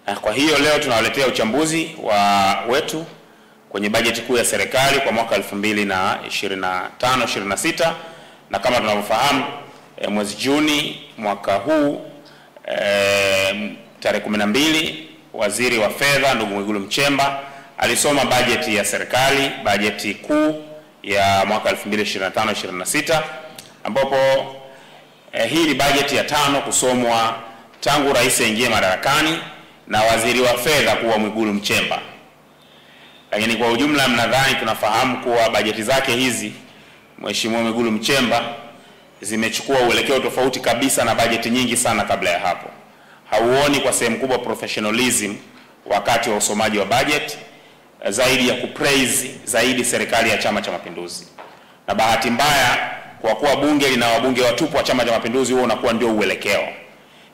Kwa hiyo leo tunawaletea uchambuzi wetu kwenye bajeti kuu ya serikali kwa mwaka 2025-26, na kama tunavyofahamu mwezi Juni mwaka huu tarehe 12 Waziri wa Fedha ndugu Mwigulu Nchemba alisoma bajeti ya serikali, bajeti kuu ya mwaka 2025-26, ambapo hii ni bajeti ya 5 kusomwa tangu rais aingie madarakani na waziri wa fedha kuwa Mwigulu Nchemba. Lakini kwa ujumla mnadhani tunafahamu kuwa bajeti zake hizi Mheshimiwa Mwigulu Nchemba zimechukua uelekeo tofauti kabisa na bajeti nyingi sana kabla ya hapo. Hauoni kwa sehemu kubwa professionalism wakati wa usomaji wa bajeti, zaidi ya kupraise zaidi serikali ya Chama cha Mapinduzi. Na bahati mbaya kwa kuwa bunge lina wabunge watupu wa Chama cha Mapinduzi, huo unakuwa ndio uelekeo.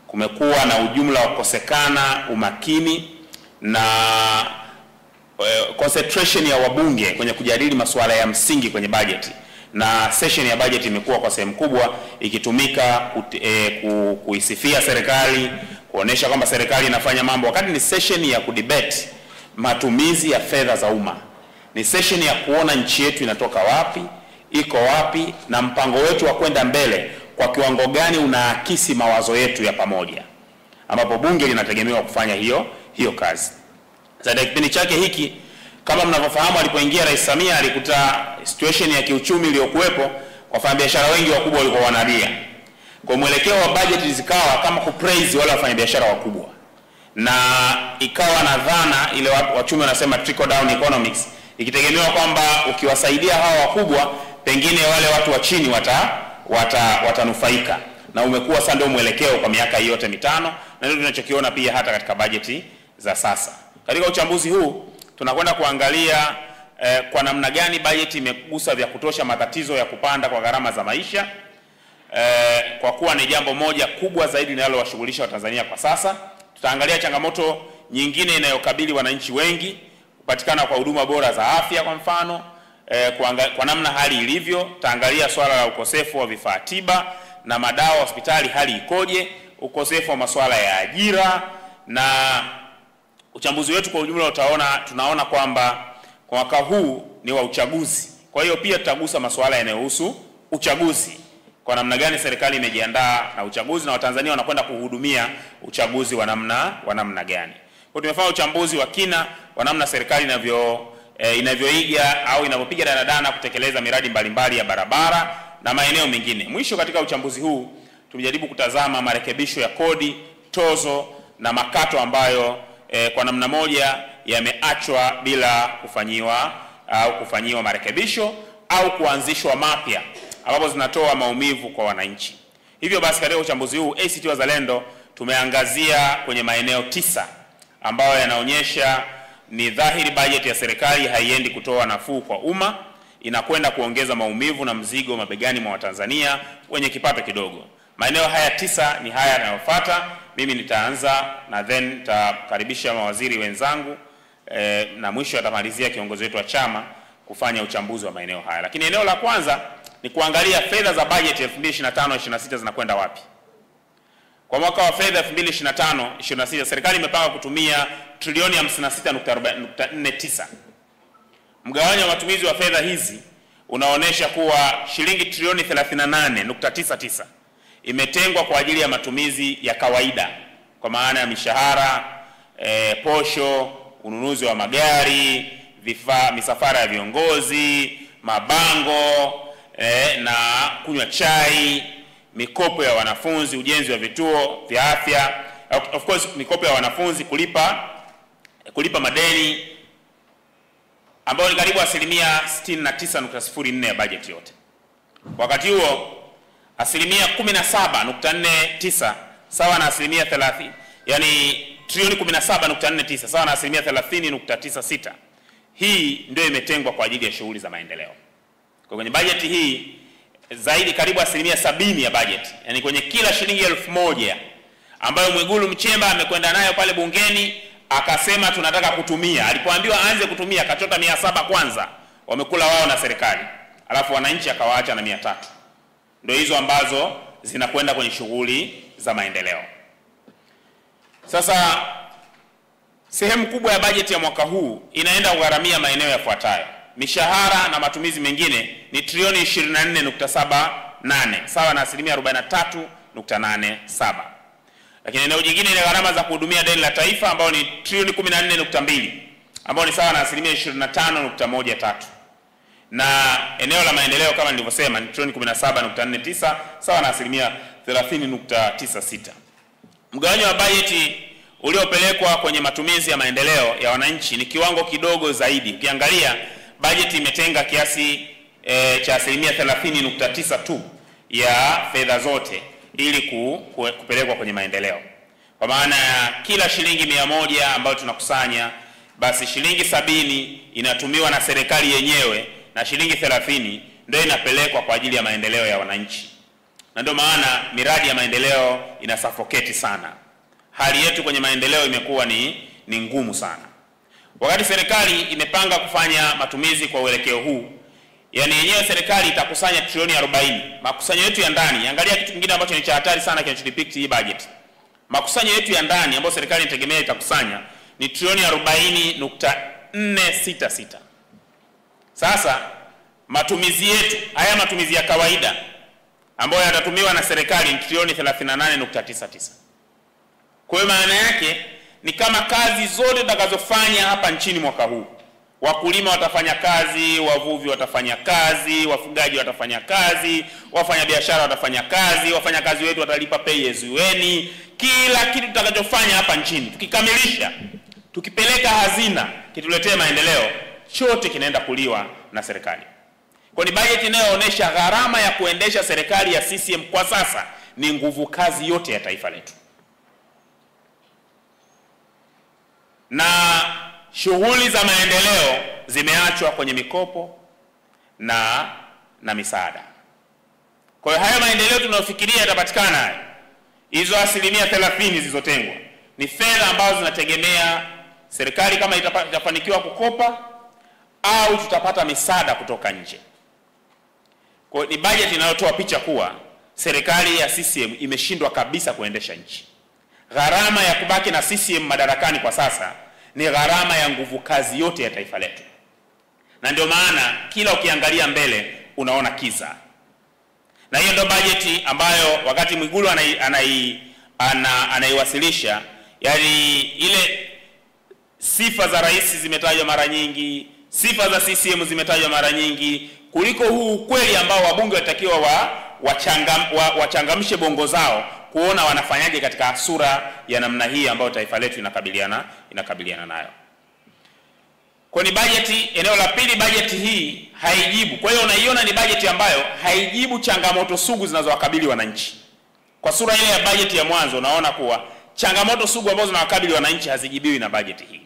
Kumekuwa na ujumla wa kukosekana umakini na concentration ya wabunge kwenye kujadili masuala ya msingi kwenye bajeti, na session ya bajeti imekuwa kwa sehemu kubwa ikitumika kuisifia serikali, kuonesha kwamba serikali inafanya mambo, wakati ni session ya kudebate matumizi ya fedha za umma. Ni session ya kuona nchi yetu inatoka wapi, iko wapi, na mpango wetu wa kwenda mbele kwa kiwango gani unaakisi mawazo yetu ya pamoja, ambapo bunge linategemewa kufanya hiyo kazi. Sasa kipindi chake hiki, kama mnavyofahamu, alipoingia Rais Samia alikuta situation ya kiuchumi iliyokuwepo, wafanyabiashara wengi wakubwa walikuwa wanalia. Kwa mwelekeo wa budget zikawa kama kupraise wale wafanyabiashara wakubwa, na ikawa na dhana ile wachumi wanasema trickle down economics, ikitegemewa kwamba ukiwasaidia hawa wakubwa pengine wale watu wa chini watanufaika. Na umekuwa sasa ndio mwelekeo kwa miaka yote mitano, na ndio tunachokiona pia hata katika bajeti za sasa. Katika uchambuzi huu tunakwenda kuangalia kwa namna gani bajeti imegusa vya kutosha matatizo ya kupanda kwa gharama za maisha, kwa kuwa ni jambo moja kubwa zaidi linalowashughulisha Watanzania kwa sasa. Tutaangalia changamoto nyingine inayokabili wananchi wengi, kupatikana kwa huduma bora za afya kwa mfano, kwa namna hali ilivyo. Tutaangalia swala la ukosefu wa vifaa tiba na madawa hospitali, hali ikoje, ukosefu wa masuala ya ajira, na uchambuzi wetu kwa ujumla tunaona kwamba kwa mwaka huu ni wa uchaguzi. Kwa hiyo pia tutagusa masuala yanayohusu uchaguzi, kwa namna gani serikali imejiandaa na uchaguzi na Watanzania wanakwenda kuhudumia uchaguzi wa namna gani. Kwa tumefanya uchambuzi wa kina wa namna serikali inavyoiga au inavyopiga danadana kutekeleza miradi mbalimbali ya barabara na maeneo mengine. Mwisho, katika uchambuzi huu tumejaribu kutazama marekebisho ya kodi, tozo na makato ambayo kwa namna moja yameachwa bila kufanyiwa marekebisho au kuanzishwa mapya ambapo zinatoa maumivu kwa wananchi. Hivyo basi katika uchambuzi huu ACT Wazalendo tumeangazia kwenye maeneo 9 ambayo yanaonyesha ni dhahiri bajeti ya serikali haiendi kutoa nafuu kwa umma, inakwenda kuongeza maumivu na mzigo mabegani mwa Watanzania wenye kipato kidogo. Maeneo haya 9 ni haya yanayofuata. Mimi nitaanza na then nitakaribisha mawaziri wenzangu na mwisho atamalizia kiongozi wetu wa chama kufanya uchambuzi wa maeneo haya. Lakini eneo la kwanza ni kuangalia fedha za bajeti 2025-26 zinakwenda wapi. Kwa mwaka wa fedha 2025-26 serikali imepanga kutumia trilioni 56.49. Mgawanyo wa matumizi wa fedha hizi unaonesha kuwa shilingi trilioni 38.99 imetengwa kwa ajili ya matumizi ya kawaida, kwa maana ya mishahara, posho, ununuzi wa magari, vifaa, misafara ya viongozi, mabango na kunywa chai, mikopo ya wanafunzi, ujenzi wa vituo vya afya, of course mikopo ya wanafunzi, kulipa madeni, ambayo ni karibu 69.04 ya bajeti yote. Wakati huo 17.49 sawa na 30, yani trilioni 17.49 sawa na 30.96. Hii ndio imetengwa kwa ajili ya shughuli za maendeleo. Kwa kwenye bajeti hii zaidi karibu 70% ya bajeti, yani kwenye kila shilingi 1000 ambayo Mwigulu Nchemba amekwenda nayo pale bungeni akasema tunataka kutumia, alipoambiwa aanze kutumia akachota 700 kwanza, wamekula wao na serikali, alafu wananchi akawaacha na 300. Ndio hizo ambazo zinakwenda kwenye shughuli za maendeleo. Sasa Sehemu kubwa ya bajeti ya mwaka huu inaenda kugharamia maeneo yafuatayo. Mishahara na matumizi mengine ni trilioni 24.78 sawa na asilimia 43.87. Lakini eneo jingine ni gharama za kuhudumia deni la taifa ambao ni trilioni 14.2 ambao ni sawa na asilimia 25.13. Na eneo la maendeleo kama nilivyosema ni trilioni 17.49 sawa na asilimia 30.96. Mgawanyo wa bajeti uliopelekwa kwenye matumizi ya maendeleo ya wananchi ni kiwango kidogo zaidi. Ukiangalia bajeti imetenga kiasi cha asilimia 30.9 tu ya fedha zote ili kupelekwa kwenye maendeleo. Kwa maana ya kila shilingi 100 ambayo tunakusanya, basi shilingi 70 inatumiwa na serikali yenyewe na shilingi 30 ndio inapelekwa kwa ajili ya maendeleo ya wananchi. Na ndio maana miradi ya maendeleo inasuffocate sana. Hali yetu kwenye maendeleo imekuwa ni ngumu sana. Wakati serikali imepanga kufanya matumizi kwa uelekeo huu, yani yenyewe serikali itakusanya trilioni 40. Makusanyo yetu ya ndani, angalia kitu kingine ambacho ni cha hatari sana kinachodepict hii budget. Makusanyo yetu ya ndani ambayo serikali inategemea itakusanya ni trilioni 40.466. Sasa matumizi yetu, haya matumizi ya kawaida ambayo yatatumiwa na serikali ni trilioni 38.99. Kwa hiyo maana yake ni kama kazi zote tutakazofanya hapa nchini mwaka huu, wakulima watafanya kazi, wavuvi watafanya kazi, wafugaji watafanya kazi, wafanyabiashara watafanya kazi, wafanyakazi wetu watalipa pay as you earn. Kila kitu tutakachofanya hapa nchini tukikamilisha, tukipeleka hazina kituletee maendeleo, chote kinaenda kuliwa na serikali. Kwa ni bajeti inayoonyesha gharama ya kuendesha serikali ya CCM kwa sasa ni nguvu kazi yote ya taifa letu. Na shughuli za maendeleo zimeachwa kwenye mikopo na misaada. Kwa hiyo haya maendeleo tunayofikiria yatapatikana, hizo asilimia 30 zilizotengwa ni fedha ambazo zinategemea serikali kama itafanikiwa kukopa au tutapata misaada kutoka nje. Kwa hiyo ni bajeti inayotoa picha kuwa serikali ya CCM imeshindwa kabisa kuendesha nchi. Gharama ya kubaki na CCM madarakani kwa sasa ni gharama ya nguvu kazi yote ya taifa letu. Na ndio maana kila ukiangalia mbele unaona kiza. Na hiyo ndio bajeti ambayo wakati Mwigulu anaiwasilisha, yani ile sifa za rais zimetajwa mara nyingi, sifa za CCM zimetajwa mara nyingi, kuliko huu ukweli ambao wabunge watakiwa wachangamshe bongo zao kuona wanafanyaje katika sura ya namna hii ambayo taifa letu inakabiliana nayo. Kwa ni bajeti, eneo la pili, bajeti hii haijibu. Kwa hiyo unaiona ni bajeti ambayo haijibu changamoto sugu zinazowakabili wananchi. Kwa sura ile ya bajeti ya mwanzo unaona kuwa changamoto sugu ambazo zinawakabili wananchi hazijibiwi na bajeti hii.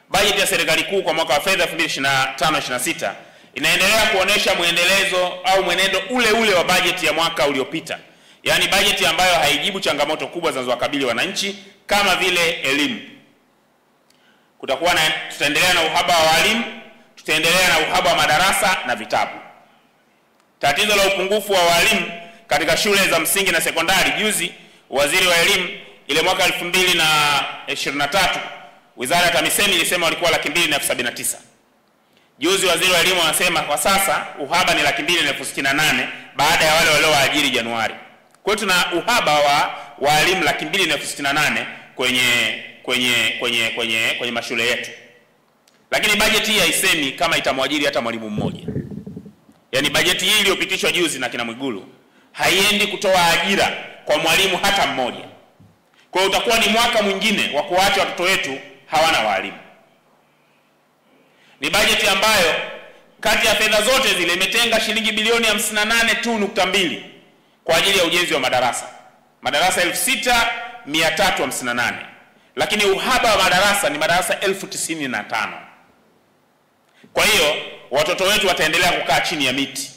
Bajeti ya serikali kuu kwa mwaka wa fedha 2025/26 inaendelea kuonesha muendelezo au mwenendo ule ule wa bajeti ya mwaka uliopita. Yaani bajeti ambayo haijibu changamoto kubwa zinazowakabili wananchi kama vile elimu. Tutaendelea na uhaba wa walimu, tutaendelea na uhaba wa madarasa na vitabu. Tatizo la upungufu wa walimu katika shule za msingi na sekondari, juzi waziri wa elimu ile mwaka 2023 Wizara ya TAMISEMI ilisema walikuwa 279,000. Juzi waziri wa elimu anasema kwa sasa uhaba ni 268,000 baada ya wale waliowaajiri Januari. Kwa hiyo tuna uhaba wa walimu 268,000 kwenye mashule yetu. Lakini bajeti hii haisemi kama itamwajiri hata mwalimu mmoja. Yaani bajeti hii iliyopitishwa juzi na kina Mwigulu haiendi kutoa ajira kwa mwalimu hata mmoja. Kwa hiyo utakuwa ni mwaka mwingine wa kuacha watoto wetu hawana walimu. Ni bajeti ambayo kati ya fedha zote zile imetenga shilingi bilioni 58.2 kwa ajili ya ujenzi wa madarasa. Madarasa 6,358. Lakini uhaba wa madarasa ni madarasa 95,000. Kwa hiyo watoto wetu wataendelea kukaa chini ya miti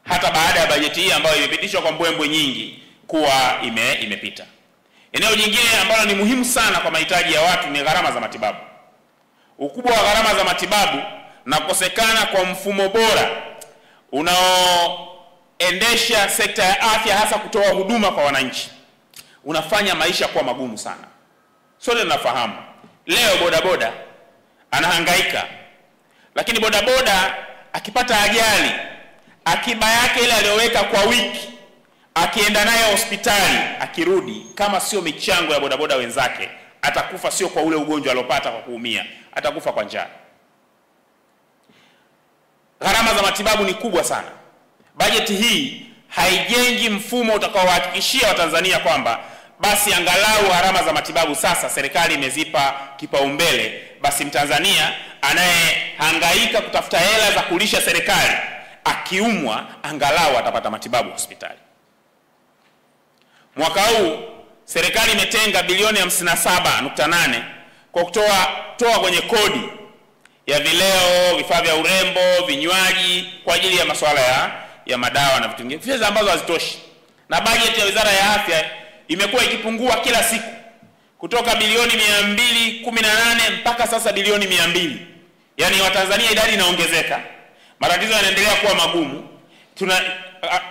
hata baada ya bajeti hii ambayo imepitishwa kwa mbwembwe nyingi kuwa imepita. Eneo jingine ambalo ni muhimu sana kwa mahitaji ya watu ni gharama za matibabu. Ukubwa wa gharama za matibabu na kukosekana kwa mfumo bora unaoendesha sekta ya afya, hasa kutoa huduma kwa wananchi, unafanya maisha kuwa magumu sana. Sote tunafahamu Leo bodaboda anahangaika, lakini bodaboda akipata ajali, akiba yake ile aliyoweka kwa wiki, akienda naye hospitali, akirudi, kama sio michango ya bodaboda wenzake, atakufa sio kwa ule ugonjwa alopata kwa kuumia, atakufa kwa njaa. Gharama za matibabu ni kubwa sana. Bajeti hii haijengi mfumo utakaowahakikishia Watanzania kwamba basi angalau gharama za matibabu sasa serikali imezipa kipaumbele, basi Mtanzania anayehangaika kutafuta hela za kulisha serikali akiumwa angalau atapata matibabu hospitali. Mwaka huu serikali imetenga bilioni 57.8 kwa kutoa kwenye kodi ya vileo, vifaa vya urembo, vinywaji kwa ajili ya masuala ya madawa na vitu vingine, fedha ambazo hazitoshi. Na bajeti ya Wizara ya Afya imekuwa ikipungua kila siku kutoka bilioni 218 mpaka sasa bilioni 200. Yaani Watanzania idadi inaongezeka, matatizo yanaendelea kuwa magumu, tuna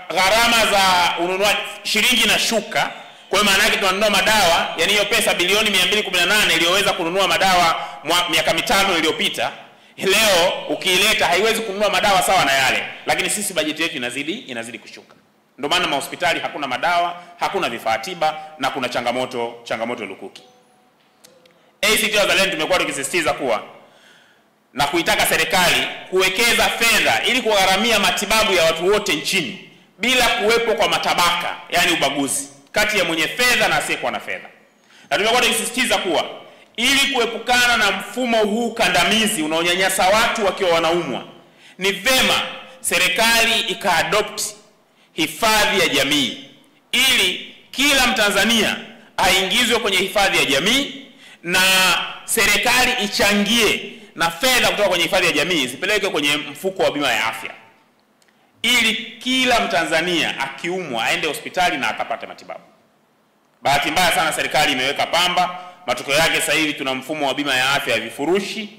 gharama za ununuaji shilingi na shuka. Kwa maana yake tunanunua madawa, yani hiyo pesa bilioni 218 iliyoweza kununua madawa miaka 5 iliyopita, leo ukiileta haiwezi kununua madawa sawa na yale, lakini sisi bajeti yetu inazidi kushuka. Ndio maana mahospitali hakuna madawa, hakuna vifaa tiba na kuna changamoto lukuki. ACT Wazalendo tumekuwa tukisisitiza kuwa na kuitaka serikali kuwekeza fedha ili kugharamia matibabu ya watu wote nchini bila kuwepo kwa matabaka, yani ubaguzi kati ya mwenye fedha na asiyekuwa na fedha. Na tumekuwa tukisisitiza kuwa ili kuepukana na mfumo huu kandamizi unaonyanyasa watu wakiwa wanaumwa, ni vema serikali ikaadopt hifadhi ya jamii ili kila Mtanzania aingizwe kwenye hifadhi ya jamii na serikali ichangie na fedha kutoka kwenye hifadhi ya jamii zipeleke kwenye mfuko wa bima ya afya ili kila Mtanzania akiumwa aende hospitali na akapate matibabu. Bahati mbaya sana serikali imeweka pamba, matokeo yake sasa hivi tuna mfumo wa bima ya afya ya vifurushi,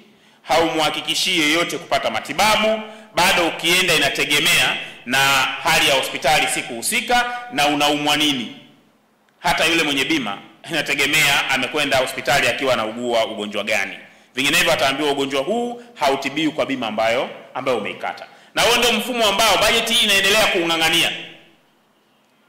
haumhakikishii yeyote kupata matibabu, bado ukienda inategemea na hali ya hospitali siku husika na unaumwa nini. Hata yule mwenye bima inategemea amekwenda hospitali akiwa anaugua ugonjwa gani. Vinginevyo ataambiwa ugonjwa huu hautibiwi kwa bima ambayo umeikata. Na huo ndio mfumo ambao bajeti hii inaendelea kuungangania.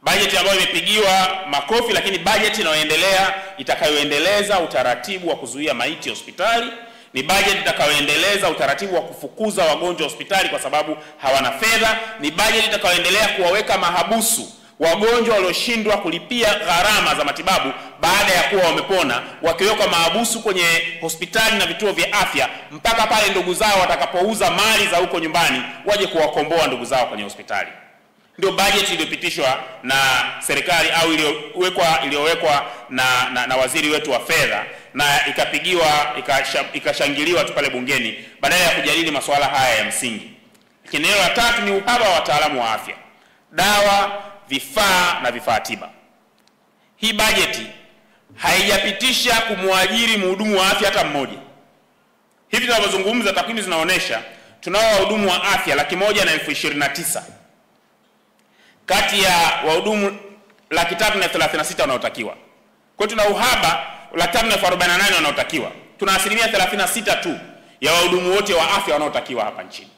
Bajeti ambayo imepigiwa makofi, lakini bajeti inayoendelea itakayoendeleza utaratibu wa kuzuia maiti hospitali, ni bajeti itakayoendeleza utaratibu wa kufukuza wagonjwa hospitali kwa sababu hawana fedha, ni bajeti itakayoendelea kuwaweka mahabusu wagonjwa walioshindwa kulipia gharama za matibabu baada ya kuwa wamepona, wakiwekwa mahabusu kwenye hospitali na vituo vya afya mpaka pale ndugu zao watakapouza mali za huko nyumbani waje kuwakomboa ndugu zao kwenye hospitali. Ndio bajeti iliyopitishwa na serikali au iliyowekwa na waziri wetu wa fedha na ikashangiliwa tu pale bungeni badala ya kujadili masuala haya ya msingi. Lakini eneo la tatu ni uhaba wa wataalamu wa afya, dawa, vifaa na vifaa tiba. Hii bajeti haijapitisha kumwajiri mhudumu wa afya hata mmoja. Hivi tunavyozungumza takwimu zinaonyesha tunao wahudumu wa afya 129,029 kati ya wahudumu 336,000 wanaotakiwa. Kwa hiyo tuna uhaba 348,000 wanaotakiwa. Tuna asilimia 36 tu ya wahudumu wote wa afya wanaotakiwa hapa nchini.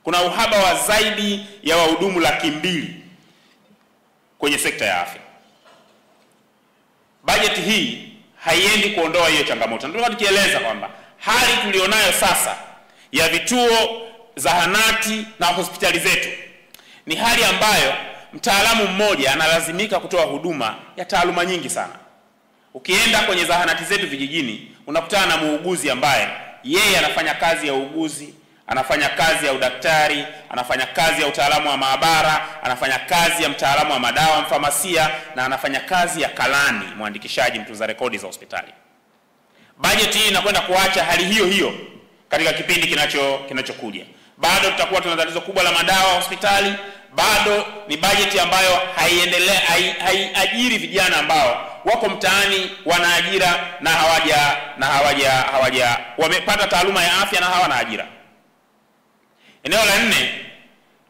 Kuna uhaba wa zaidi ya wahudumu 200,000 kwenye sekta ya afya. Bajeti hii haiendi kuondoa hiyo changamoto. Ndio tukieleza kwamba hali tulionayo sasa ya vituo, zahanati na hospitali zetu ni hali ambayo mtaalamu mmoja analazimika kutoa huduma ya taaluma nyingi sana. Ukienda kwenye zahanati zetu vijijini unakutana na muuguzi ambaye yeye anafanya kazi ya uuguzi, anafanya kazi ya udaktari, anafanya kazi ya utaalamu wa maabara, anafanya kazi ya mtaalamu wa madawa, mfamasia, na anafanya kazi ya kalani, mwandikishaji, mtunza rekodi za hospitali. Bajeti hii inakwenda kuacha hali hiyo katika kipindi kinachokuja. Bado tutakuwa tuna tatizo kubwa la madawa hospitali, bado ni bajeti ambayo haiajiri vijana ambao wako mtaani wana ajira na hawaja wamepata taaluma ya afya na hawana ajira. Eneo la 4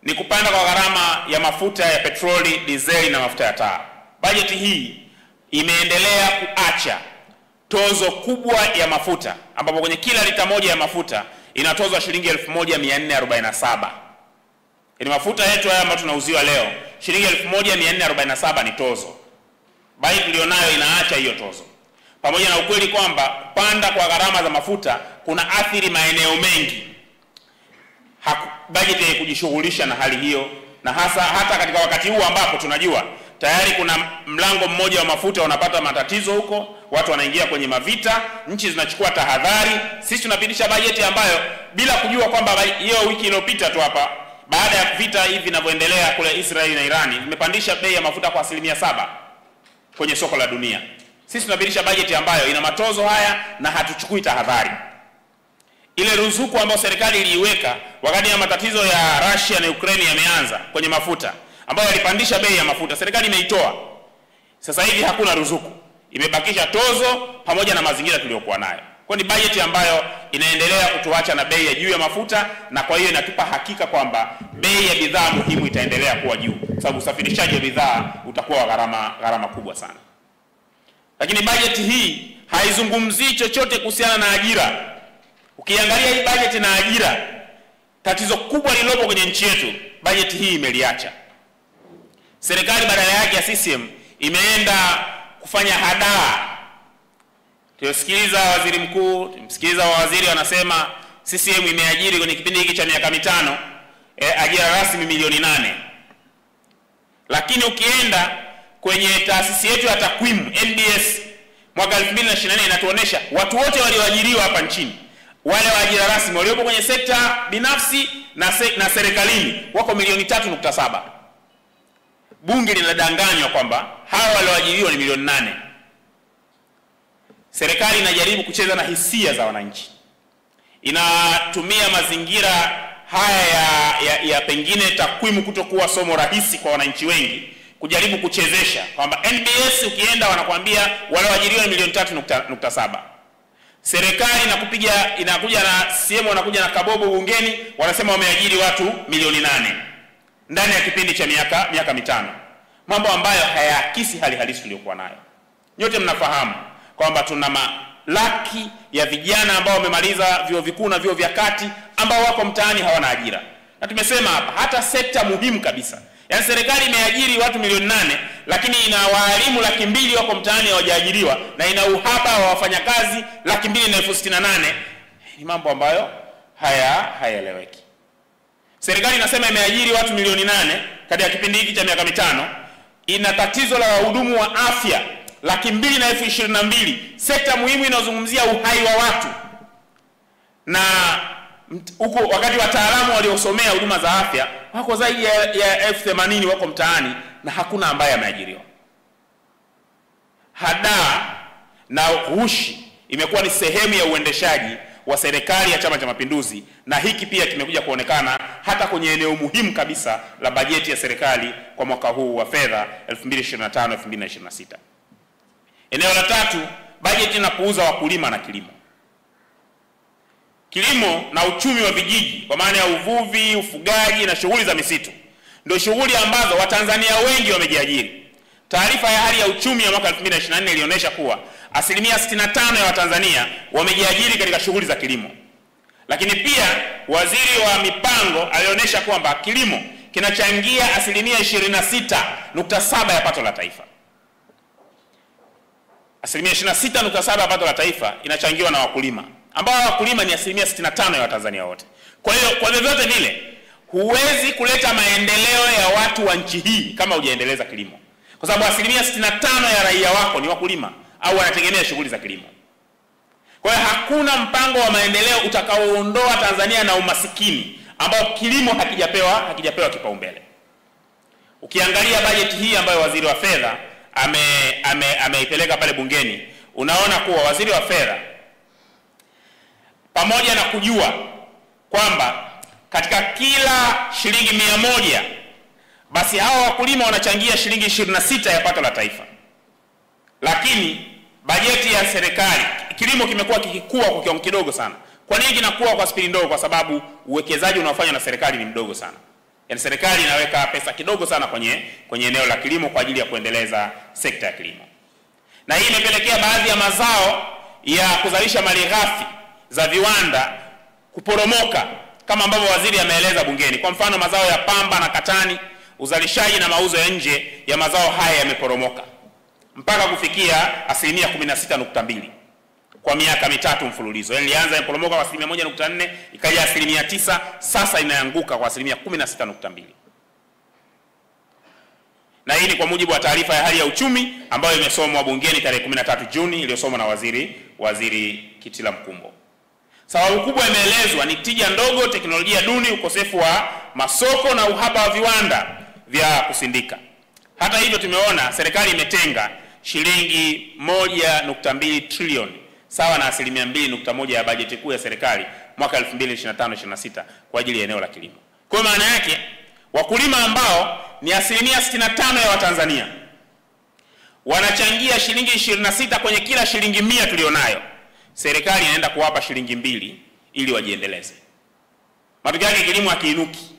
ni kupanda kwa gharama ya mafuta ya petroli, dizeli na mafuta ya taa. Bajeti hii imeendelea kuacha tozo kubwa ya mafuta, ambapo kwenye kila lita moja ya mafuta inatozwa shilingi 1447. Yaani mafuta yetu haya ambayo tunauziwa leo, shilingi 1447 ni tozo. Bajeti tulionayo inaacha hiyo tozo. Pamoja na ukweli kwamba kupanda kwa gharama za mafuta kuna athiri maeneo mengi, bajeti haikujishughulisha na hali hiyo, na hata katika wakati huu ambapo tunajua tayari kuna mlango mmoja wa mafuta unapata matatizo huko, watu wanaingia kwenye mavita, nchi zinachukua tahadhari. Sisi tunapitisha bajeti ambayo bila kujua kwamba hiyo wiki iliyopita tu hapa, baada ya vita hivi vinavyoendelea kule Israeli na Irani, imepandisha bei ya mafuta kwa 7% kwenye soko la dunia. Sisi tunapitisha bajeti ambayo ina matozo haya na hatuchukui tahadhari. Ile ruzuku ambayo serikali iliiweka wakati ya matatizo ya Russia na Ukraine yameanza kwenye mafuta, ambayo walipandisha bei ya mafuta, serikali imeitoa. Sasa hivi hakuna ruzuku, imebakisha tozo pamoja na mazingira tuliyokuwa nayo. Kwa ni bajeti ambayo inaendelea kutuacha na bei ya juu ya mafuta, na kwa hiyo inatupa hakika kwamba bei ya bidhaa muhimu itaendelea kuwa juu, sababu usafirishaji wa bidhaa utakuwa wa gharama kubwa sana. Lakini bajeti hii haizungumzii chochote kuhusiana na ajira. Ukiangalia hii bajeti na ajira, tatizo kubwa lililopo kwenye nchi yetu, bajeti hii imeliacha. Serikali badala yake ya CCM imeenda kufanya hadaa. Tusikiliza waziri mkuu, tumsikiliza waziri wanasema CCM imeajiri kwenye kipindi hiki cha miaka 5 ajira rasmi milioni 8. Lakini ukienda kwenye taasisi yetu ya takwimu NBS mwaka 2024 inatuonesha watu wote walioajiriwa hapa nchini, wale wa ajira rasmi waliopo kwenye sekta binafsi na serikalini wako milioni 3.7. Bunge linadanganywa kwamba hawa walioajiriwa ni milioni 8. Serikali inajaribu kucheza na hisia za wananchi. Inatumia mazingira haya ya pengine takwimu kutokuwa somo rahisi kwa wananchi wengi, kujaribu kuchezesha kwamba NBS ukienda wanakuambia walioajiriwa ni milioni 3.7. Serikali inakuja na CCM wanakuja na kabobo bungeni wanasema wameajiri watu milioni 8 ndani ya kipindi cha miaka 5. Mambo ambayo hayaakisi hali halisi tuliyokuwa nayo. Nyote mnafahamu kwamba tuna malaki ya vijana ambao wamemaliza vyuo vikuu na vyuo vya kati ambao wako mtaani hawana ajira. Na tumesema hapa hata sekta muhimu kabisa. Yaani serikali imeajiri watu milioni 8 lakini ina walimu 200,000 wako mtaani hawajaajiriwa, na ina uhaba wa wafanyakazi 268,000. Ni mambo ambayo hayaeleweki. Serikali inasema imeajiri watu milioni 8 katika kipindi hiki cha miaka 5. Ina tatizo la wahudumu wa afya 222,022, sekta muhimu inazungumzia uhai wa watu. Na huko wakati wataalamu waliosomea huduma za afya wako zaidi ya 80,000 wako mtaani na hakuna ambaye ameajiriwa. Hadaa na ghushi imekuwa ni sehemu ya uendeshaji wa serikali ya Chama cha Mapinduzi, na hiki pia kimekuja kuonekana hata kwenye eneo muhimu kabisa la bajeti ya serikali kwa mwaka huu wa fedha 2025-2026. Eneo la 3, bajeti inapuuza wakulima na kilimo. Kilimo na uchumi wa vijiji kwa maana ya uvuvi, ufugaji na shughuli za misitu ndio shughuli ambazo Watanzania wengi wamejiajiri. Taarifa ya hali ya uchumi ya mwaka 2024 ilionyesha kuwa 65% ya Watanzania wamejiajiri katika shughuli za kilimo. Lakini pia waziri wa mipango alionyesha kwamba kilimo kinachangia 26.7% ya pato la taifa. 26.7% ya pato la taifa inachangiwa na wakulima, ambao wakulima ni 65% ya Watanzania wote. Kwa hiyo kwa vyovyote vile huwezi kuleta maendeleo ya watu wa nchi hii kama hujaendeleza kilimo, kwa sababu 65% ya raia wako ni wakulima au wanategemea shughuli za kilimo. Kwa hiyo hakuna mpango wa maendeleo utakaoondoa Tanzania na umasikini ambao kilimo hakijapewa kipaumbele. Ukiangalia bajeti hii ambayo waziri wa fedha ameipeleka pale bungeni, unaona kuwa waziri wa fedha pamoja na kujua kwamba katika kila shilingi 100 basi hawa wakulima wanachangia shilingi 26 ya pato la taifa, lakini bajeti ya serikali kilimo kimekuwa kikikua kwa kiwango kidogo sana. Kwa nini kinakuwa kwa spidi ndogo? Kwa sababu uwekezaji unaofanywa na serikali ni mdogo sana. Yaani serikali inaweka pesa kidogo sana kwenye eneo la kilimo kwa ajili ya kuendeleza sekta ya kilimo. Na hii imepelekea baadhi ya mazao ya kuzalisha malighafi za viwanda kuporomoka kama ambavyo waziri ameeleza bungeni. Kwa mfano, mazao ya pamba na katani, uzalishaji na mauzo ya nje ya mazao haya yameporomoka mpaka kufikia 16.2 kwa miaka mitatu mfululizo. Yani ilianza imeporomoka kwa 1.4, ikaja 9%, sasa inaanguka kwa 16.2. Na hii ni kwa mujibu wa taarifa ya hali ya uchumi ambayo imesomwa bungeni tarehe 13 Juni iliyosomwa na waziri Kitila Mkumbo. Sababu kubwa imeelezwa ni tija ndogo, teknolojia duni, ukosefu wa masoko na uhaba wa viwanda vya kusindika. Hata hivyo, tumeona serikali imetenga shilingi 1.2 trilioni sawa na 2.1% ya bajeti kuu ya serikali mwaka 2025-26 kwa ajili ya eneo la kilimo. Kwa maana yake, wakulima ambao ni 65% ya Watanzania wanachangia shilingi 26 kwenye kila shilingi 100 tulionayo. Serikali inaenda kuwapa shilingi 2 ili wajiendeleze. Matokeo yake kilimo hakiinuki.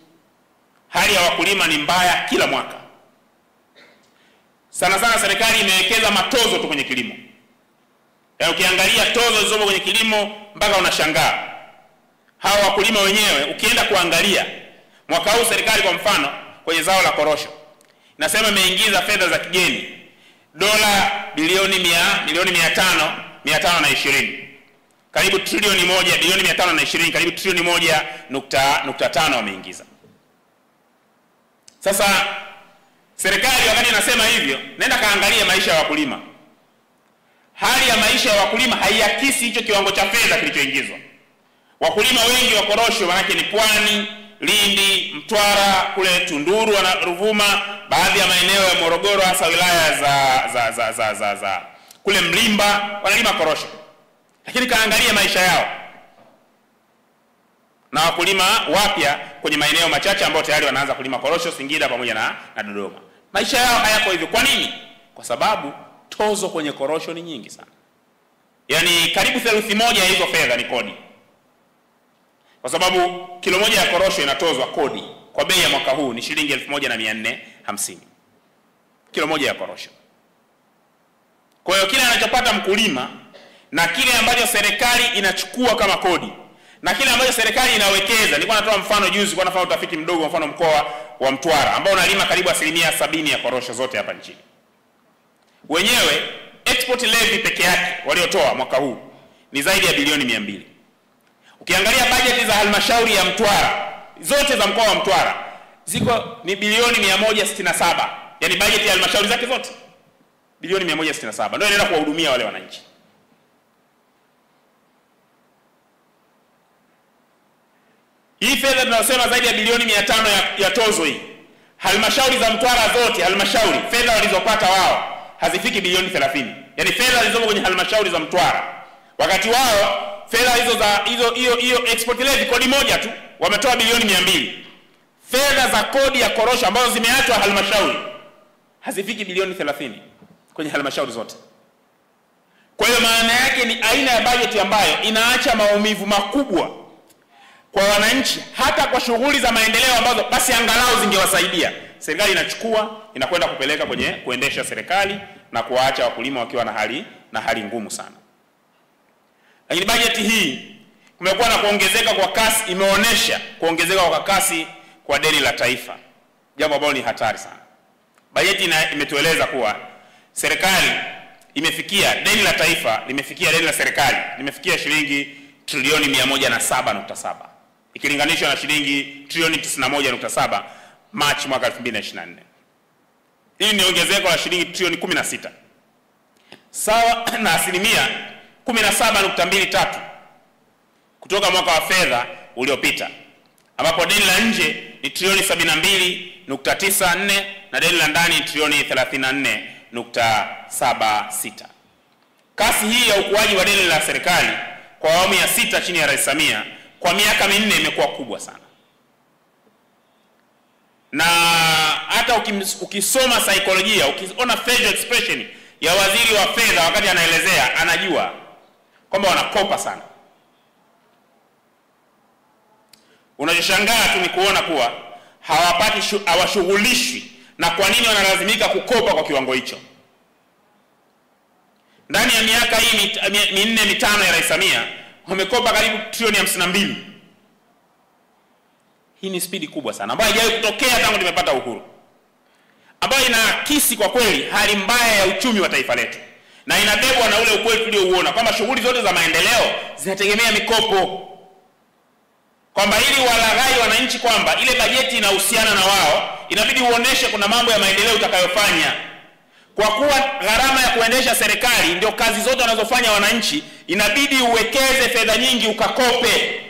Hali ya wakulima ni mbaya kila mwaka. Sana sana serikali imewekeza matozo tu kwenye kilimo. Yaani ukiangalia tozo zilizopo kwenye kilimo mpaka unashangaa. Hawa wakulima wenyewe ukienda kuangalia mwaka huu serikali kwa mfano kwenye zao la korosho inasema imeingiza fedha za kigeni dola bilioni 520. Karibu trilioni 1, bilioni 520, karibu trilioni 1.5 wameingiza. Sasa serikali wakati inasema hivyo, nenda kaangalia maisha ya wakulima. Hali ya maisha ya wakulima haiakisi hicho kiwango cha fedha kilichoingizwa. Wakulima wengi wa korosho manake ni Pwani, Lindi, Mtwara, kule Tunduru na Ruvuma, baadhi ya maeneo ya Morogoro, hasa wilaya za kule Mlimba wanalima korosho. Lakini kaangalia maisha yao na wakulima wapya kwenye maeneo machache ambao tayari wanaanza kulima korosho, Singida pamoja na Dodoma. Maisha yao hayako hivyo. Kwa nini? Kwa sababu tozo kwenye korosho ni nyingi sana. Yaani karibu 1/3 ya hizo fedha ni kodi. Kwa sababu kilo moja ya korosho inatozwa kodi kwa bei ya mwaka huu ni shilingi 1450. Kilo moja ya korosho. Kwa hiyo kile anachopata mkulima na kile ambacho serikali inachukua kama kodi na kile ambacho serikali inawekeza. Nilikuwa natoa mfano juzi, nilikuwa nafanya utafiti mdogo, mfano mkoa wa Mtwara ambao unalima karibu 70% ya korosho zote hapa nchini. Wenyewe export levy peke yake waliotoa mwaka huu ni zaidi ya bilioni 200. Ukiangalia bajeti za halmashauri ya Mtwara zote za mkoa wa Mtwara ziko ni bilioni 167. Yaani bajeti ya halmashauri zake zote bilioni 167 ndio inaenda kuwahudumia wale wananchi. Hii fedha tunasema zaidi ya bilioni 500 ya tozo hii. Halmashauri za Mtwara zote, halmashauri fedha walizopata wao hazifiki bilioni 30. Yaani fedha zilizopo kwenye halmashauri za Mtwara, wakati wao fedha hizo za hiyo export levy kodi moja tu wametoa bilioni 200. Fedha za kodi ya korosho ambazo zimeachwa halmashauri hazifiki bilioni 30 kwenye halmashauri zote. Kwa hiyo maana yake ni aina ya bajeti ambayo inaacha maumivu makubwa kwa wananchi, hata kwa shughuli za maendeleo ambazo basi angalau zingewasaidia. Serikali inachukua inakwenda kupeleka kwenye kuendesha serikali na kuwaacha wakulima wakiwa na hali ngumu sana. Lakini bajeti hii kumekuwa na kuongezeka kwa kasi, imeonesha kuongezeka kwa kasi kwa deni la taifa, jambo ambalo ni hatari sana. Bajeti imetueleza kuwa serikali imefikia deni la taifa, deni la serikali limefikia shilingi trilioni 107.7 ikilinganishwa na shilingi trilioni 91.7 Machi mwaka 2024. Hili ni ongezeko la shilingi trilioni 16 sawa na 17.23 kutoka mwaka wa fedha uliopita, ambapo deni la nje ni trilioni 72.94 na deni la ndani ni trilioni 34.76. Kasi hii ya ukuaji wa deni la serikali kwa awamu ya 6 chini ya Rais Samia kwa miaka 4 imekuwa kubwa sana. Na hata ukisoma saikolojia, ukiona facial expression ya waziri wa fedha wakati anaelezea, anajua kwamba wanakopa sana. Unajishangaa tu ni kuona kuwa hawashughulishwi na kwa nini wanalazimika kukopa kwa kiwango hicho. ndani ya miaka hii minne mitano ya Rais Samia wamekopa karibu trilioni 52. Hii ni spidi kubwa sana ambayo haijawahi kutokea tangu tumepata uhuru, ambayo inaakisi kwa kweli hali mbaya ya uchumi wa taifa letu, na inabebwa na ule ukweli tuliouona kwamba shughuli zote za maendeleo zinategemea mikopo, kwamba ili walaghai wananchi kwamba ile bajeti inahusiana na wao, inabidi uoneshe kuna mambo ya maendeleo utakayofanya. Kwa kuwa gharama ya kuendesha serikali ndio kazi zote wanazofanya wananchi, inabidi uwekeze fedha nyingi ukakope.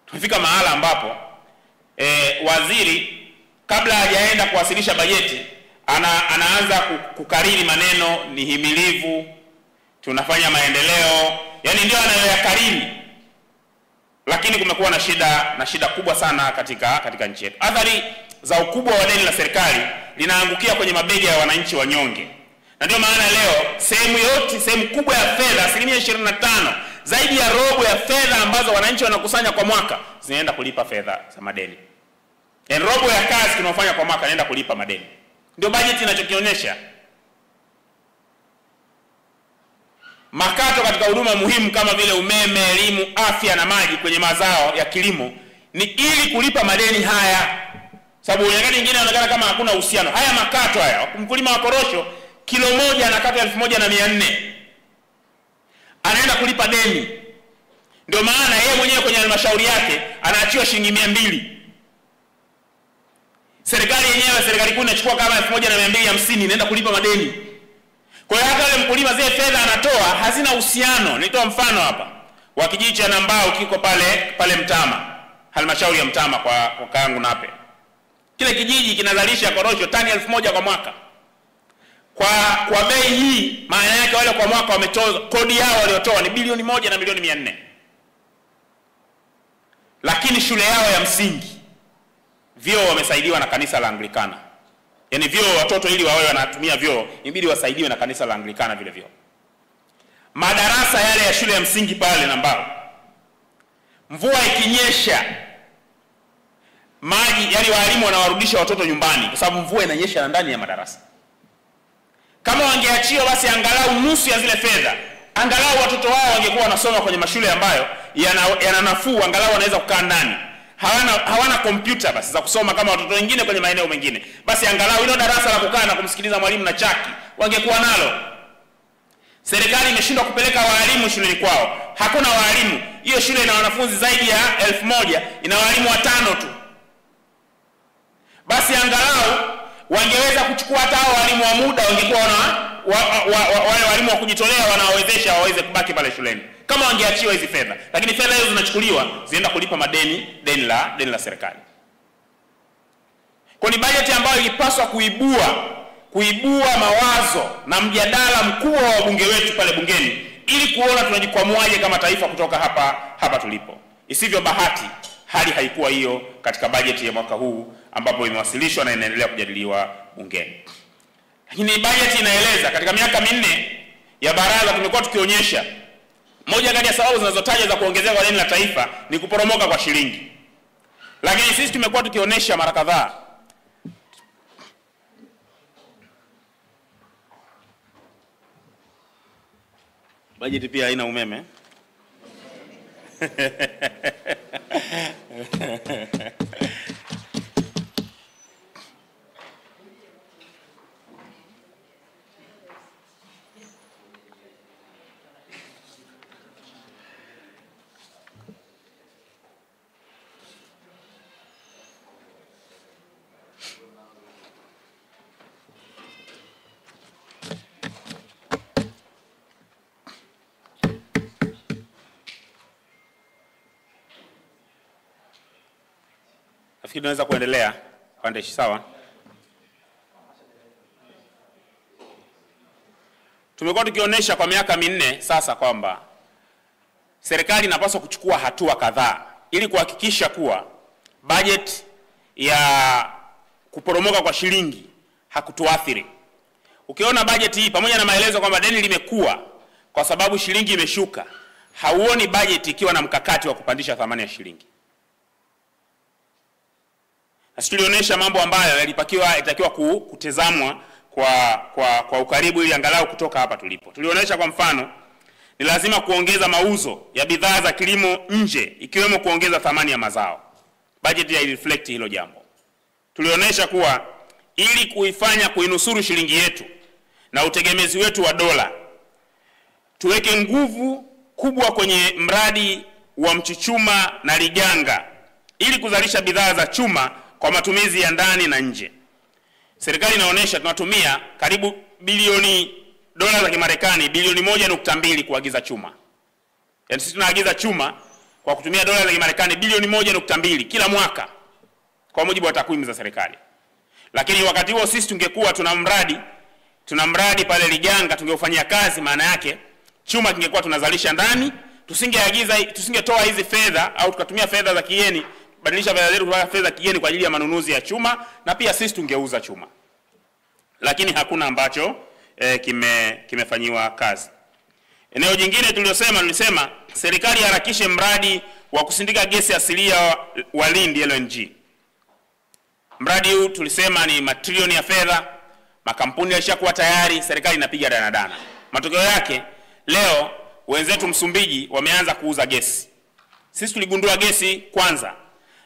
Tumefika mahala ambapo waziri kabla hajaenda kuwasilisha bajeti anaanza kukariri maneno ni himilivu, tunafanya maendeleo, yani ndio anayoyakariri. Lakini kumekuwa na shida kubwa sana katika nchi yetu. Athari za ukubwa wa deni la serikali linaangukia kwenye mabega ya wananchi wanyonge. Na ndio maana leo sehemu kubwa ya fedha, 25%, zaidi ya robo ya fedha ambazo wananchi wanakusanya kwa mwaka zinaenda kulipa fedha za madeni. Robo ya kazi tunayofanya kwa mwaka inaenda kulipa madeni. Ndio bajeti inachokionyesha. Makato katika huduma muhimu kama vile umeme, elimu, afya na maji kwenye mazao ya kilimo ni ili kulipa madeni haya. Sababu nyakati nyingine inaonekana kama hakuna uhusiano. Haya makato haya, mkulima wa korosho kilo moja anakata 1400. Anaenda kulipa deni. Ndio maana yeye mwenyewe kwenye halmashauri yake anaachiwa shilingi 200. Serikali kuu inachukua kama 1250 inaenda kulipa madeni. Kwa hiyo hata yule mkulima zile fedha anatoa hazina uhusiano. Nitoa mfano hapa wa kijiji cha Nambao kiko pale Mtama, halmashauri ya Mtama kwa kaangu Nape. Kile kijiji kinazalisha korosho tani 1000 kwa mwaka. Kwa bei hii maana yake wale kwa mwaka wametoa kodi yao waliotoa ni bilioni 1 na milioni 400. Lakini shule yao ya msingi vyoo wamesaidiwa na kanisa la Anglikana. Yaani vyoo watoto ili wawe wanatumia vyoo inabidi wasaidiwe na kanisa la Anglikana vile vyoo. Madarasa yale ya shule ya msingi pale Nambao, mvua ikinyesha maji, yani walimu wanawarudisha watoto nyumbani kwa sababu mvua inanyesha ndani ya madarasa. Kama wangeachiwa basi angalau nusu ya zile fedha, angalau watoto wao wangekuwa wanasoma kwenye mashule ambayo yana nafuu, angalau wanaweza kukaa ndani. Hawana kompyuta basi za kusoma kama watoto wengine kwenye maeneo mengine. Basi angalau hilo darasa la kukaa na kumsikiliza mwalimu na chaki wangekuwa nalo. Serikali imeshindwa kupeleka walimu shuleni kwao. Hakuna walimu. Hiyo shule ina wanafunzi zaidi ya 1000, ina walimu 5 tu. Basi angalau wangeweza kuchukua hata walimu wa muda, wangekuwa wale walimu wa kujitolea wanawawezesha waweze kubaki pale shuleni kama wangeachiwa hizi fedha. Lakini fedha hizo zinachukuliwa zienda kulipa deni la serikali. Kwa ni bajeti ambayo ilipaswa kuibua mawazo na mjadala mkubwa wa wabunge wetu pale bungeni ili kuona tunajikwamuaje kama taifa kutoka hapa tulipo. Isivyo bahati hali haikuwa hiyo katika bajeti ya mwaka huu ambapo imewasilishwa na inaendelea kujadiliwa bungeni. Lakini bajeti inaeleza katika miaka minne ya baraza tumekuwa tukionyesha moja kati ya sababu zinazotajwa za kuongezeka kwa deni la taifa ni kuporomoka kwa shilingi. Lakini sisi tumekuwa tukionyesha mara kadhaa bajeti pia haina umeme. Nafikiri tunaweza kuendelea pande sawa. Tumekuwa tukionyesha kwa miaka minne sasa kwamba serikali inapaswa kuchukua hatua kadhaa ili kuhakikisha kuwa budget ya kuporomoka kwa shilingi hakutuathiri. Ukiona budget hii pamoja na maelezo kwamba deni limekuwa kwa sababu shilingi imeshuka, hauoni budget ikiwa na mkakati wa kupandisha thamani ya shilingi. Na tulionyesha mambo ambayo itakiwa kutazamwa kwa ukaribu ili angalau kutoka hapa tulipo. Tulionyesha kwa mfano ni lazima kuongeza mauzo ya bidhaa za kilimo nje ikiwemo kuongeza thamani ya mazao. Budget ya reflect hilo jambo. Tulionyesha kuwa ili kuinusuru shilingi yetu na utegemezi wetu wa dola, tuweke nguvu kubwa kwenye mradi wa Mchuchuma na Liganga ili kuzalisha bidhaa za chuma kwa matumizi ya ndani na nje. Serikali inaonyesha tunatumia karibu dola za Kimarekani bilioni 1.2 kuagiza chuma. Yaani sisi tunaagiza chuma kwa kutumia dola za Kimarekani bilioni 1.2 kila mwaka kwa mujibu wa takwimu za serikali. Lakini wakati huo sisi tungekuwa tuna mradi pale Liganga tungeufanyia kazi, maana yake chuma kingekuwa tunazalisha ndani, tusingetoa hizi fedha au tukatumia fedha za kigeni, badilisha fedha zetu kwa fedha za kigeni kwa ajili ya manunuzi ya chuma, na pia sisi tungeuza chuma. Lakini hakuna ambacho kimefanyiwa kazi. Eneo jingine tulisema serikali harakishe mradi wa kusindika gesi asilia wa Lindi LNG. Mradi huu tulisema ni matrilioni ya fedha, makampuni yalishakuwa tayari, serikali inapiga danadana. Matokeo yake leo wenzetu Msumbiji wameanza kuuza gesi. Sisi tuligundua gesi kwanza,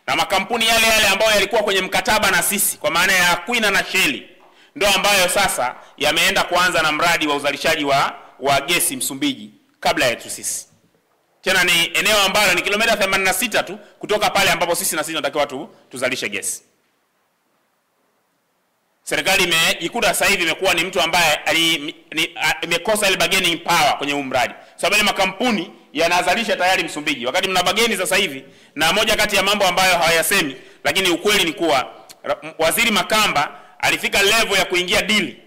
na makampuni yale ambayo yalikuwa kwenye mkataba na sisi kwa maana ya Akwina na Shell ndio ambayo sasa yameenda kuanza na mradi wa uzalishaji wa gesi Msumbiji kabla yetu sisi. Tena ni eneo ambalo ni kilomita 86 tu kutoka pale ambapo sisi tunatakiwa tuzalishe gesi. Serikali imejikuta sasa hivi imekuwa ni mtu ambaye imekosa ile bargaining power kwenye huu mradi. Sababu ile makampuni yanazalisha tayari Msumbiji wakati mna bargaini sasa hivi, na moja kati ya mambo ambayo hawayasemi lakini ukweli ni kuwa Waziri Makamba alifika level ya kuingia dili.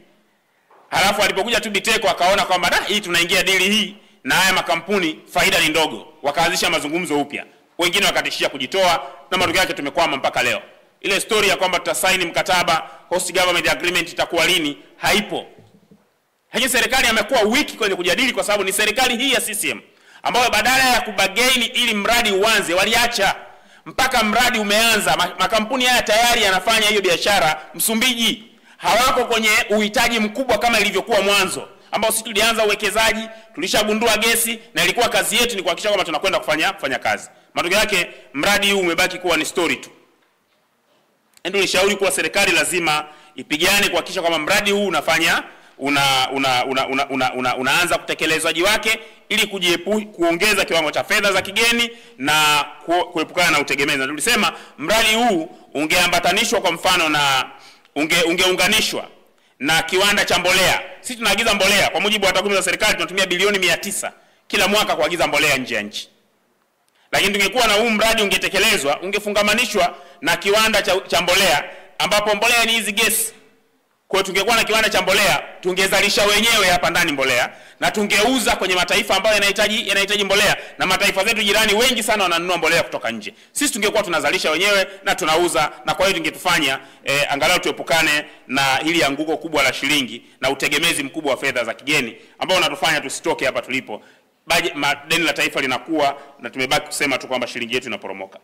Halafu alipokuja tu Biteko akaona kwamba hii tunaingia dili hii na haya makampuni faida ni ndogo, wakaanzisha mazungumzo upya. Wengine wakatishia kujitoa na matokeo yake tumekwama mpaka leo. Ile story ya kwamba tutasaini mkataba host government agreement itakuwa lini haipo. Lakini serikali amekuwa wiki kwenye kujadili kwa sababu ni serikali hii ya CCM ambayo badala ya kubagaini ili mradi uanze waliacha mpaka mradi umeanza. Makampuni haya tayari yanafanya hiyo biashara Msumbiji. Hawako kwenye uhitaji mkubwa kama ilivyokuwa mwanzo ambao sisi tulianza uwekezaji, tulishagundua gesi na ilikuwa kazi yetu ni kuhakikisha kwamba tunakwenda kufanya kazi. Matokeo yake mradi huu umebaki kuwa ni story tu. Ndio nishauri kuwa serikali lazima ipigane kuhakikisha kwamba mradi huu unaanza kutekelezwaji wake ili kuongeza kiwango cha fedha za kigeni na kuepukana na utegemezi. Na tulisema mradi huu ungeambatanishwa kwa mfano na ungeunganishwa na kiwanda cha mbolea. Sisi tunaagiza mbolea kwa mujibu wa takwimu za serikali tunatumia bilioni 900 kila mwaka kuagiza mbolea nje ya nchi. Lakini tungekuwa na huu mradi ungetekelezwa, ungefungamanishwa na kiwanda cha mbolea ambapo mbolea ni hizi gesi. Kwa hiyo tungekuwa na kiwanda cha mbolea, tungezalisha wenyewe hapa ndani mbolea na tungeuza kwenye mataifa ambayo yanahitaji mbolea, na mataifa zetu jirani wengi sana wananunua mbolea kutoka nje. Sisi tungekuwa tunazalisha wenyewe na tunauza, na kwa hiyo tungetufanya angalau tuepukane na hili anguko kubwa la shilingi na utegemezi mkubwa wa fedha za kigeni ambao unatufanya tusitoke hapa tulipo. Deni la taifa linakuwa na tumebaki kusema tu kwamba shilingi yetu inaporomoka.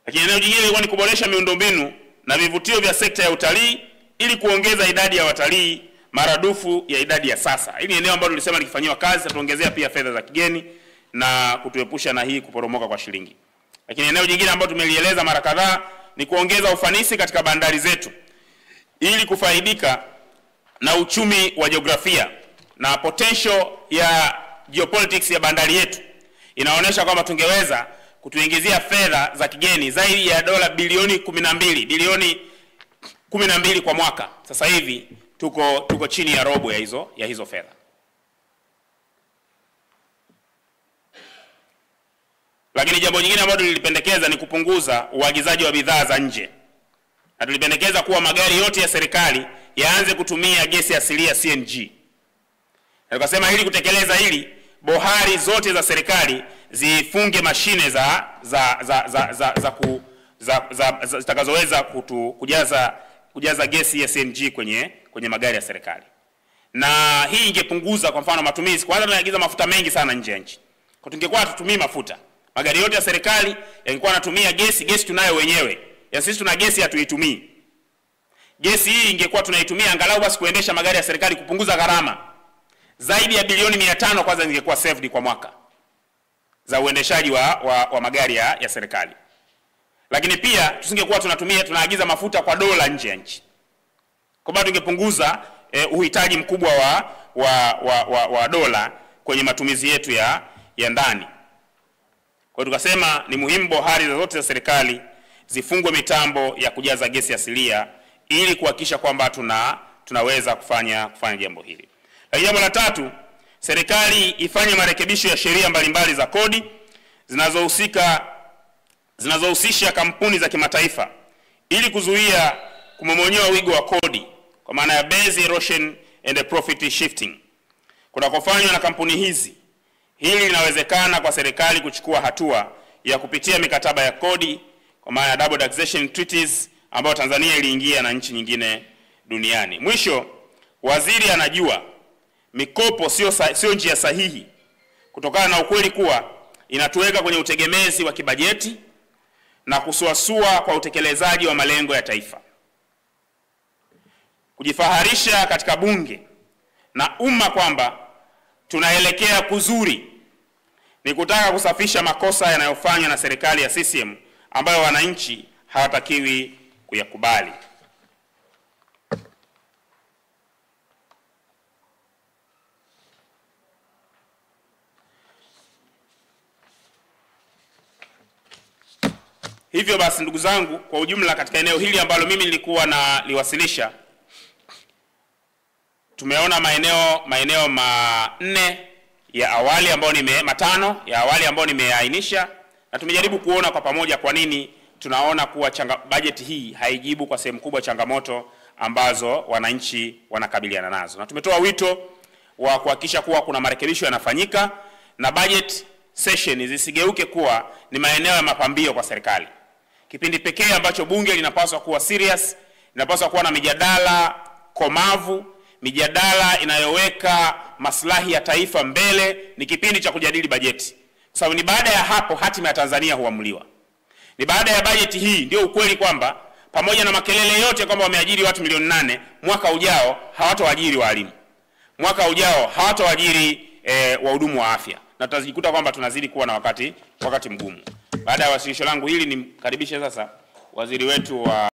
Lakini eneo jingine ilikuwa ni kuboresha miundombinu na vivutio vya sekta ya utalii ili kuongeza idadi ya watalii maradufu ya idadi ya sasa. Hili ni eneo ambalo tulisema likifanywa kazi tuongezea pia fedha za kigeni na kutuepusha na hii kuporomoka kwa shilingi. Lakini eneo jingine ambalo tumelieleza mara kadhaa ni kuongeza ufanisi katika bandari zetu ili kufaidika na uchumi wa jiografia na potential ya geopolitics ya bandari yetu. Inaonyesha kwamba tungeweza kutuingizia fedha za kigeni zaidi ya dola bilioni 12 kwa mwaka. Sasa hivi tuko chini ya robo ya hizo fedha. Lakini jambo jingine ambalo tulipendekeza ni kupunguza uagizaji wa bidhaa za nje. Na tulipendekeza kuwa magari yote ya serikali yaanze kutumia gesi asilia CNG. Na tukasema ili kutekeleza hili, bohari zote za serikali zifunge mashine zitakazoweza kujaza gesi ya CNG kwenye magari ya serikali. Na hii ingepunguza kwa mfano matumizi. Kwanza tunaagiza mafuta mengi sana nje ya nchi. Kwa tungekuwa hatutumii mafuta. Magari yote ya serikali yangekuwa yanatumia gesi tunayo wenyewe. Ya sisi tuna gesi hatuitumii. gesi hii ingekuwa tunaitumia angalau basi kuendesha magari ya serikali, kupunguza gharama, zaidi ya bilioni 500 kwanza zingekuwa saved kwa mwaka za uendeshaji wa magari ya serikali. Lakini pia tusingekuwa tunaagiza mafuta kwa dola nje ya nchi, kwa sababu tungepunguza uhitaji mkubwa wa dola kwenye matumizi yetu ya ndani. Kwa hiyo tukasema ni muhimu bohari zote za serikali zifungwe mitambo ya kujaza gesi asilia ili kuhakikisha kwamba tunaweza kufanya jambo hili. Lakini jambo la tatu, serikali ifanye marekebisho ya sheria mbalimbali za kodi zinazohusisha kampuni za kimataifa ili kuzuia kumomonyoa wigo wa kodi, kwa maana ya base erosion and profit shifting kunakofanywa na kampuni hizi. Hili linawezekana kwa serikali kuchukua hatua ya kupitia mikataba ya kodi, kwa maana ya double taxation treaties ambayo Tanzania iliingia na nchi nyingine duniani. Mwisho, waziri anajua mikopo sio njia sahihi kutokana na ukweli kuwa inatuweka kwenye utegemezi wa kibajeti na kusuasua kwa utekelezaji wa malengo ya taifa. Kujifaharisha katika bunge na umma kwamba tunaelekea kuzuri ni kutaka kusafisha makosa yanayofanywa na serikali ya CCM ambayo wananchi hawatakiwi kuyakubali. Hivyo basi, ndugu zangu, kwa ujumla katika eneo hili ambalo mimi nilikuwa naliwasilisha, tumeona maeneo manne ya awali ambayo matano ya awali ambayo nimeainisha, na tumejaribu kuona kwa pamoja kwa nini tunaona kuwa bajeti hii haijibu kwa sehemu kubwa changamoto ambazo wananchi wanakabiliana nazo. Na tumetoa wito wa kuhakikisha kuwa kuna marekebisho yanafanyika na budget session zisigeuke kuwa ni maeneo ya mapambio kwa serikali. Kipindi pekee ambacho bunge linapaswa kuwa serious, linapaswa kuwa na mijadala komavu, mijadala inayoweka maslahi ya taifa mbele, ni kipindi cha kujadili bajeti. Kwa sababu ni baada ya hapo hatima ya Tanzania huamuliwa. Ni baada ya bajeti hii ndio ukweli kwamba pamoja na makelele yote kwamba wameajiri watu milioni 8, mwaka ujao hawatawaajiri walimu. Mwaka ujao hawatawaajiri wahudumu wa afya. Na tutazikuta kwamba tunazidi kuwa na wakati mgumu. Baada ya wasilisho langu hili, nimkaribishe sasa waziri wetu wa